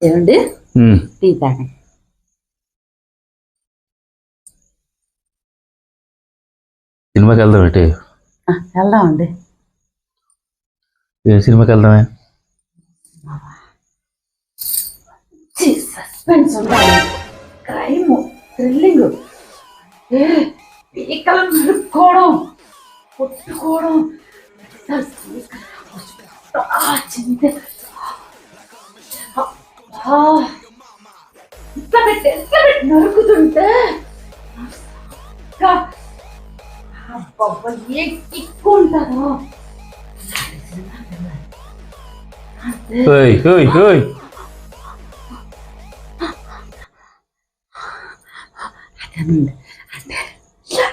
ఏమండి టీ తాగండి. సినిమాకి వెళ్దాం ఏంటి? వెళ్దామండి. ఏ సినిమాకి వెళ్దామే? సస్పెన్స్ ఉండాలి, క్రైమ్, థ్రిల్లింగ్, పీకలు నరుక్కోవడం, కొట్టుకోవడం, నరుకుతుంటే ఎక్కువ ఉంటుందో. అంటే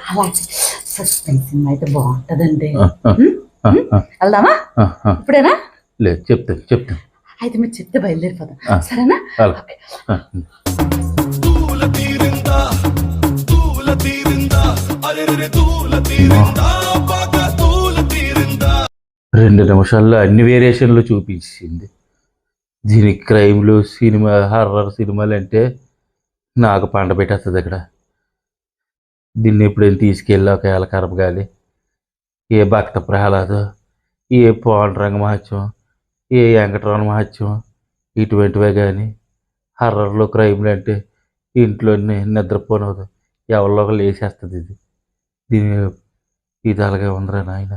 అలాంటి సస్పెన్స్ సినిమా అయితే బాగుంటుందండి. వెళ్దామా? ఇప్పుడేనా? లేదు, చెప్తాను. అయితే మీరు చెప్తే బయలుదేరిపోదాం, సరేనా? రెండు నిమిషాల్లో అన్ని వేరియేషన్లు చూపించింది. దీనికి క్రైమ్లు సినిమా, హర్రర్ సినిమాలు అంటే నాకు పండ పెట్టేస్తుంది. ఇక్కడ దీన్ని ఎప్పుడైనా తీసుకెళ్ళి ఒకవేళ కరపగాలి, ఏ భక్త ప్రహ్లాద్, ఏ పాండురంగ మహత్యం, ఏ వెంకటరమణ మహత్యం, ఇటువంటివే. కానీ హర్రర్లు, క్రైమ్లు అంటే ఇంట్లోనే నిద్రపోనవదు, ఎవరిలో ఒకరు వేసేస్తుంది. దీని ఇది అలాగే ఉందిరా నాయన.